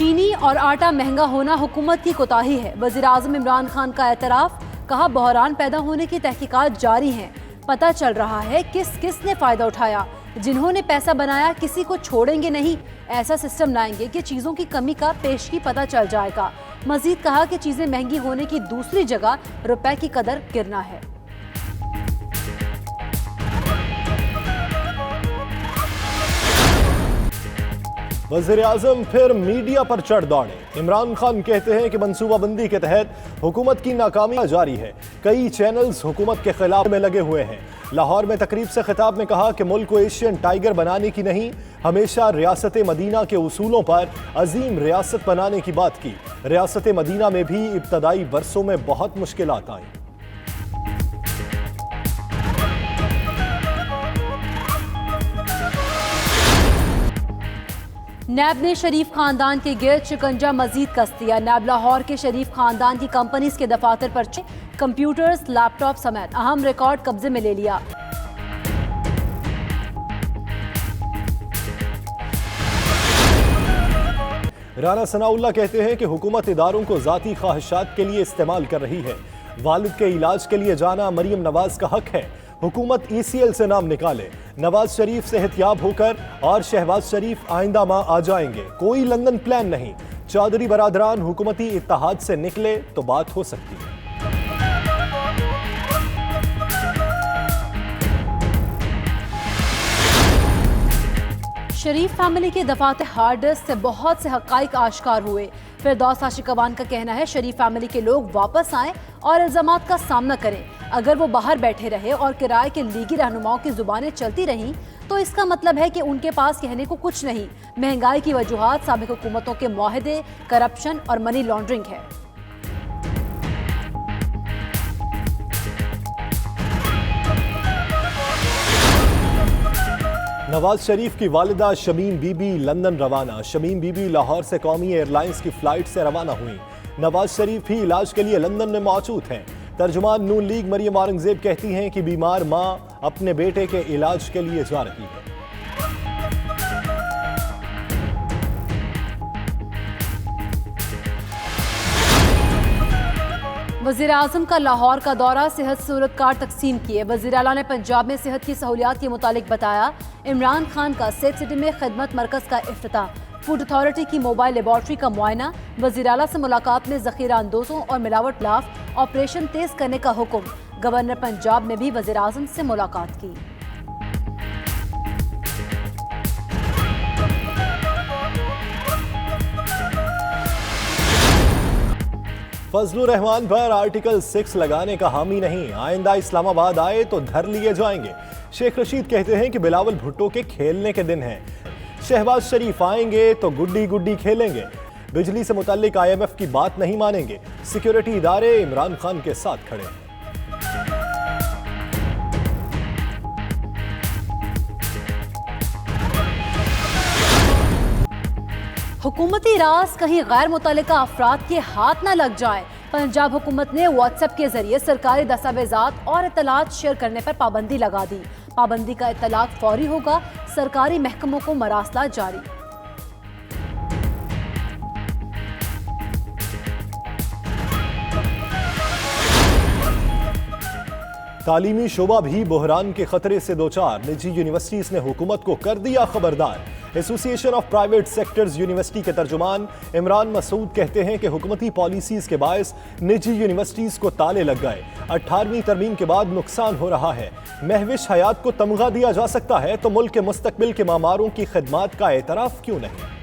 चीनी और आटा महंगा होना हुकूमत की कोताही है। वज़ीर-ए-आज़म इमरान खान का एतराफ़, कहा बहरान पैदा होने की तहकीकात जारी हैं। पता चल रहा है किस किस ने फ़ायदा उठाया। जिन्होंने पैसा बनाया किसी को छोड़ेंगे नहीं। ऐसा सिस्टम लाएंगे कि चीज़ों की कमी का पेशगी पता चल जाएगा। मजीद कहा कि चीज़ें महंगी होने की दूसरी जगह रुपए की कदर गिरना है। वज़ीर-ए-आज़म फिर मीडिया पर चढ़ दौड़े। इमरान खान कहते हैं कि मंसूबाबंदी के तहत हुकूमत की नाकामियां जारी है। कई चैनल्स हुकूमत के खिलाफ में लगे हुए हैं। लाहौर में तकरीब से खिताब में कहा कि मुल्क को एशियन टाइगर बनाने की नहीं, हमेशा रियासत मदीना के उसूलों पर अजीम रियासत बनाने की बात की। रियासत मदीना में भी इब्तदाई बरसों में बहुत मुश्किलात आई। नैब ने शरीफ खानदान के गिर्द शिकंजा मजीद कस दिया। नैब लाहौर के शरीफ खानदान की कंपनीज के दफातर पर कंप्यूटर्स, लैपटॉप समेत अहम रिकॉर्ड कब्जे में ले लिया। राना सनाउल्लाह कहते हैं कि हुकूमत इदारों को जाती ख्वाहिशात के लिए इस्तेमाल कर रही है। वालिद के इलाज के लिए जाना मरियम नवाज का हक है। हुकूमत ECL से नाम निकाले। नवाज शरीफ सेहतियाब होकर और शहबाज शरीफ आइंदा माह आ जाएंगे। कोई लंदन प्लान नहीं। चौधरी बरादरान हुकूमती इत्तेहाद से निकले तो बात हो सकती है। शरीफ फैमिली के दफातर हार्ड डिस्क से बहुत से हक़ाइक़ आश्कार हुए। फिरदौस आशिकवान का कहना है शरीफ फैमिली के लोग वापस आएं और इल्ज़ामात का सामना करें। अगर वो बाहर बैठे रहे और किराए के लीगी रहनुमाओं की जुबानें चलती रहीं तो इसका मतलब है कि उनके पास कहने को कुछ नहीं। महंगाई की वजूहात साबिक़ हुकूमतों के मुआहदे, करप्शन और मनी लॉन्ड्रिंग है। नवाज शरीफ की वालिदा शमीम बीबी लंदन रवाना। शमीम बीबी लाहौर से कौमी एयरलाइंस की फ्लाइट से रवाना हुई। नवाज शरीफ ही इलाज के लिए लंदन में मौजूद हैं। तर्जुमान नून लीग मरियम औरंगजेब कहती हैं कि बीमार मां अपने बेटे के इलाज के लिए जा रही है। वज़ीर-ए-आज़म का लाहौर का दौरा, सेहत सूरत कार्ड तकसीम किए। वज़ीर आला ने पंजाब में सेहत की सहूलियात के मुतालिक बताया। इमरान खान का सेठ सिटी में खिदमत मरकज का इफ्तिताह। फूड अथॉरिटी की मोबाइल लेबॉर्ट्री का मुआयना। वज़ीर आला से मुलाकात में ज़ख़ीरा अंदोज़ों और मिलावट खिलाफ ऑपरेशन तेज करने का हुक्म। गवर्नर पंजाब ने भी वज़ीर-ए-आज़म से मुलाकात की। फजलुर रहमान पर आर्टिकल 6 लगाने का हामी नहीं। आइंदा इस्लामाबाद आए तो धर लिए जाएंगे। शेख रशीद कहते हैं कि बिलावल भुट्टो के खेलने के दिन हैं। शहबाज शरीफ आएंगे तो गुड्डी गुड्डी खेलेंगे। बिजली से मुताल्लिक IMF की बात नहीं मानेंगे। सिक्योरिटी इदारे इमरान खान के साथ खड़े हैं। हुकूमती राज कहीं गैर मुतल्लिका अफराद के हाथ न लग जाए। पंजाब हुकूमत ने व्हाट्सएप के जरिए सरकारी दस्तावेजात और इत्तलात शेयर करने पर पाबंदी लगा दी। पाबंदी का इत्तलाक फौरी होगा। सरकारी महकमों को मरासला जारी। तालीमी शोबा भी बहरान के खतरे से दोचार। निजी यूनिवर्सिटीज ने हुकूमत को कर दिया खबरदार। Association of private sectors university के तर्जुमान इमरान मसूद कहते हैं कि हुकूमती पॉलिसीज के बायस निजी यूनिवर्सिटीज को ताले लग गए। 18वीं तरमीम के बाद नुकसान हो रहा है। महविश हयात को तमगा दिया जा सकता है तो मुल्क के मुस्तकबिल के मामारों की खिदमात का एतराफ क्यों नहीं।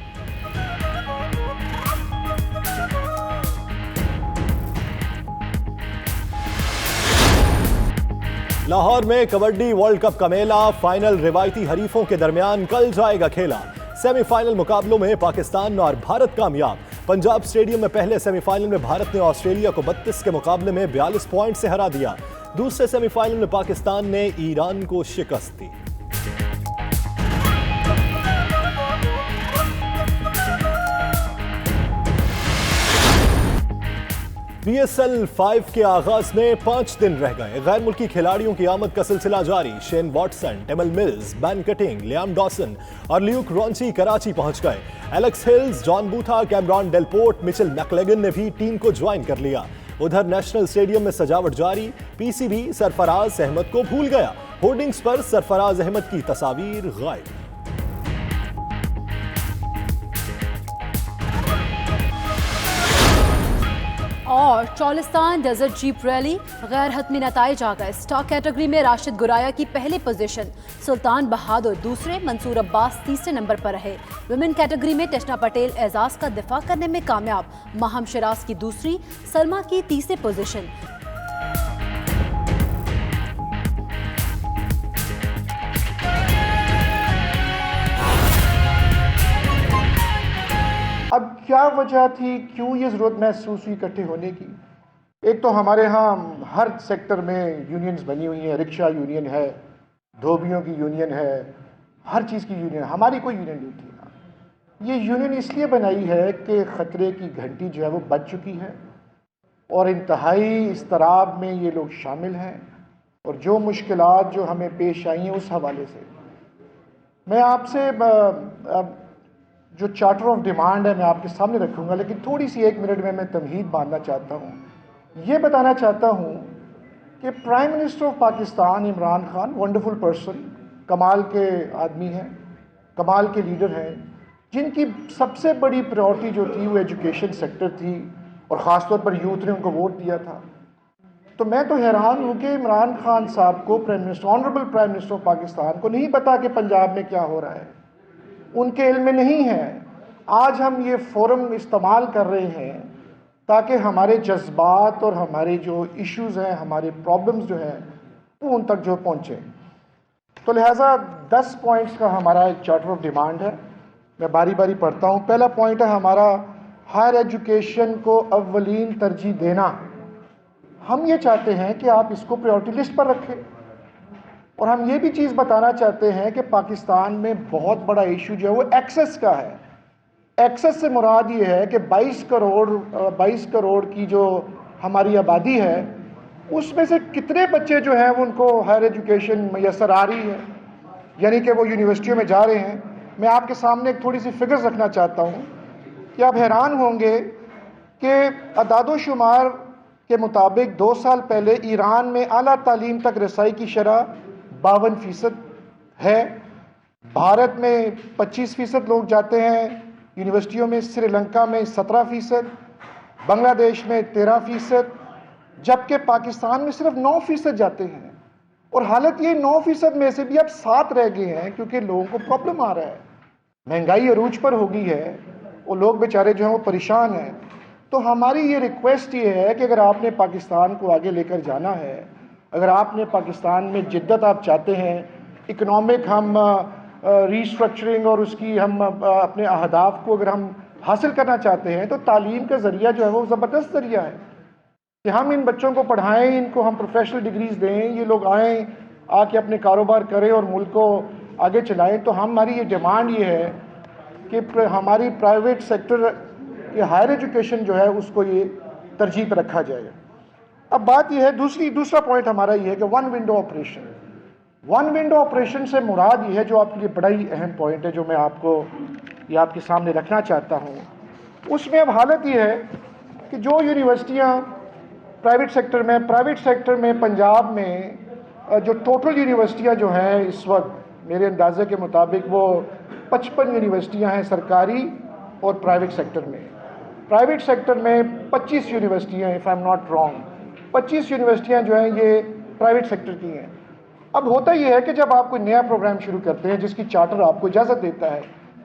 लाहौर में कबड्डी वर्ल्ड कप का मेला। फाइनल रिवायती हरीफों के दरमियान कल जाएगा खेला। सेमीफाइनल मुकाबलों में पाकिस्तान और भारत कामयाब। पंजाब स्टेडियम में पहले सेमीफाइनल में भारत ने ऑस्ट्रेलिया को 32 के मुकाबले में 42 पॉइंट से हरा दिया। दूसरे सेमीफाइनल में पाकिस्तान ने ईरान को शिकस्त दी। PSL 5 के आगाज में 5 दिन रह गए। गैर मुल्की खिलाड़ियों की आमद का सिलसिला जारी। Shane Watson, Tymal Mills, Ben Cutting, Liam Dawson और ल्यूक रॉन्ची कराची पहुंच गए। Alex Hales, Johan Botha, Cameron Delport, Mitchell McClenaghan ने भी टीम को ज्वाइन कर लिया। उधर नेशनल स्टेडियम में सजावट जारी। PCB सरफराज अहमद को भूल गया। होर्डिंग्स पर सरफराज अहमद की तस्वीर गायब। और चौलिस्तान डेजर्ट जीप रैली गैर हतमी नताइज आ गए। स्टॉक कैटेगरी में राशिद गुराया की पहली पोजीशन, सुल्तान बहादुर दूसरे, मंसूर अब्बास तीसरे नंबर पर रहे। वुमेन कैटेगरी में टशना पटेल एजाज का दिफा करने में कामयाब, माहम शराज की दूसरी, सलमा की तीसरी पोजीशन। अब क्या वजह थी, क्यों ये ज़रूरत महसूस हुई इकट्ठे होने की? एक तो हमारे यहाँ हर सेक्टर में यूनियंस बनी हुई हैं। रिक्शा यूनियन है, धोबियों की यूनियन है, हर चीज़ की यूनियन। हमारी कोई यूनियन नहीं थी। ये यूनियन इसलिए बनाई है कि ख़तरे की घंटी जो है वो बज चुकी है और इंतहाई इस्तराब में ये लोग शामिल हैं। और जो मुश्किलात जो हमें पेश आई हैं उस हवाले से मैं आपसे जो चार्टर ऑफ डिमांड है मैं आपके सामने रखूंगा, लेकिन थोड़ी सी 1 मिनट में मैं तमहीद बांधना चाहता हूँ। ये बताना चाहता हूँ कि prime minister of Pakistan Imran Khan wonderful person, कमाल के आदमी हैं, कमाल के लीडर हैं, जिनकी सबसे बड़ी प्रायोरिटी जो थी वो एजुकेशन सेक्टर थी और ख़ासतौर पर यूथ ने उनको वोट दिया था। तो मैं तो हैरान हूँ कि इमरान खान साहब को, prime minister, honourable prime minister of Pakistan को नहीं पता कि पंजाब में क्या हो रहा है, उनके इल्म में नहीं है। आज हम ये फोरम इस्तेमाल कर रहे हैं ताकि हमारे जज्बात और हमारे जो इश्यूज़ हैं, हमारे प्रॉब्लम्स जो हैं वो उन तक जो पहुँचे। तो लिहाजा 10 पॉइंट्स का हमारा एक चार्टर ऑफ डिमांड है। मैं बारी बारी पढ़ता हूँ। पहला पॉइंट है हमारा हायर एजुकेशन को अव्वलीन तरजीह देना। हम ये चाहते हैं कि आप इसको प्रायोरिटी लिस्ट पर रखें। और हम ये भी चीज़ बताना चाहते हैं कि पाकिस्तान में बहुत बड़ा इशू जो है वो एक्सेस का है। एक्सेस से मुराद ये है कि 22 करोड़ की जो हमारी आबादी है उसमें से कितने बच्चे जो हैं वो उनको हायर एजुकेशन मैसर आ रही है, यानी कि वो यूनिवर्सिटियों में जा रहे हैं। मैं आपके सामने एक थोड़ी सी फिगर्स रखना चाहता हूँ कि आप हैरान होंगे कि अदादोशुमार के मुताबिक 2 साल पहले ईरान में आला तालीम तक रसाई की शरह 52% है। भारत में 25% लोग जाते हैं यूनिवर्सिटियों में, श्रीलंका में 17%, बांग्लादेश में 13%, जबकि पाकिस्तान में सिर्फ 9% जाते हैं। और हालत ये 9% में से भी अब 7 रह गए हैं क्योंकि लोगों को प्रॉब्लम आ रहा है, महंगाई अरूज पर हो गई है और लोग बेचारे जो हैं वो परेशान हैं। तो हमारी ये रिक्वेस्ट ये है कि अगर आपने पाकिस्तान को आगे लेकर जाना है, अगर आपने पाकिस्तान में जिद्दत आप चाहते हैं, इकोनॉमिक हम रीस्ट्रक्चरिंग और उसकी हम अपने अहदाफ को अगर हम हासिल करना चाहते हैं, तो तालीम का ज़रिया जो है वो ज़बरदस्त ज़रिया है कि हम इन बच्चों को पढ़ाएं, इनको हम प्रोफेशनल डिग्रीज़ दें, ये लोग आएँ, आके अपने कारोबार करें और मुल्क को आगे चलाएं। तो हमारी ये डिमांड ये है कि हमारी प्राइवेट सेक्टर की हायर एजुकेशन जो है उसको ये तरजीह पर रखा जाएगा। अब बात यह है, दूसरा पॉइंट हमारा ये है कि one window operation. One window operation से मुराद ये है, जो आपके लिए बड़ा ही अहम पॉइंट है, जो मैं आपको ये आपके सामने रखना चाहता हूँ। उसमें अब हालत ये है कि जो यूनिवर्सिटियाँ प्राइवेट सेक्टर में पंजाब में जो टोटल यूनिवर्सिटियाँ जो हैं इस वक्त मेरे अंदाजे के मुताबिक वो 55 यूनिवर्सिटियाँ हैं सरकारी और प्राइवेट सेक्टर में। प्राइवेट सेक्टर में 25 यूनिवर्सिटियाँ, if I am not wrong, 25 यूनिवर्सिटियाँ जो हैं ये प्राइवेट सेक्टर की हैं। अब होता यह है कि जब आप कोई नया प्रोग्राम शुरू करते हैं जिसकी चार्टर आपको इजाज़त देता है,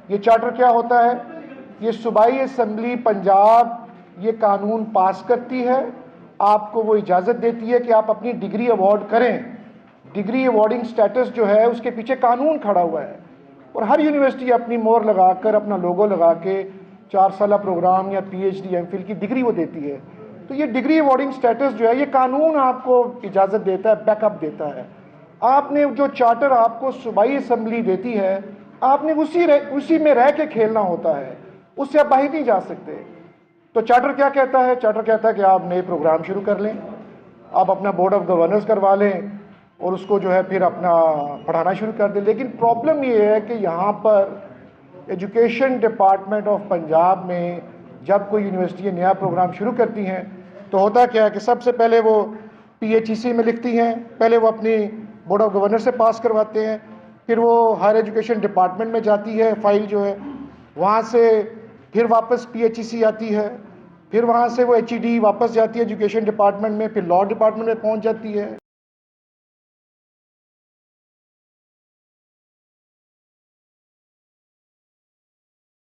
ये चार्टर क्या होता है, ये सूबाई असम्बली पंजाब ये कानून पास करती है, आपको वो इजाज़त देती है कि आप अपनी डिग्री अवार्ड करें। डिग्री अवार्डिंग स्टेटस जो है उसके पीछे कानून खड़ा हुआ है और हर यूनिवर्सिटी अपनी मोहर लगाकर, अपना लोगो लगा के 4 साल प्रोग्राम या PhD MPhil की डिग्री वो देती है। तो ये डिग्री अवार्डिंग स्टेटस जो है ये कानून आपको इजाज़त देता है, बैकअप देता है। आपने जो चार्टर आपको सूबाई असम्बली देती है, आपने उसी में रह के खेलना होता है, उससे आप बाहर नहीं जा सकते। तो चार्टर क्या कहता है? चार्टर कहता है कि आप नए प्रोग्राम शुरू कर लें, आप अपना बोर्ड ऑफ गवर्नर्स करवा लें और उसको जो है फिर अपना पढ़ाना शुरू कर दें। लेकिन प्रॉब्लम ये है कि यहाँ पर एजुकेशन डिपार्टमेंट ऑफ पंजाब में जब कोई यूनिवर्सिटी नया प्रोग्राम शुरू करती हैं तो होता क्या है कि सबसे पहले वो PHEC में लिखती हैं, पहले वो अपनी बोर्ड ऑफ गवर्नर से पास करवाते हैं, फिर वो हायर एजुकेशन डिपार्टमेंट में जाती है फाइल जो है, वहाँ से फिर वापस PHEC आती है, फिर वहाँ से वो HED वापस जाती है एजुकेशन डिपार्टमेंट में, फिर लॉ डिपार्टमेंट में पहुँच जाती है।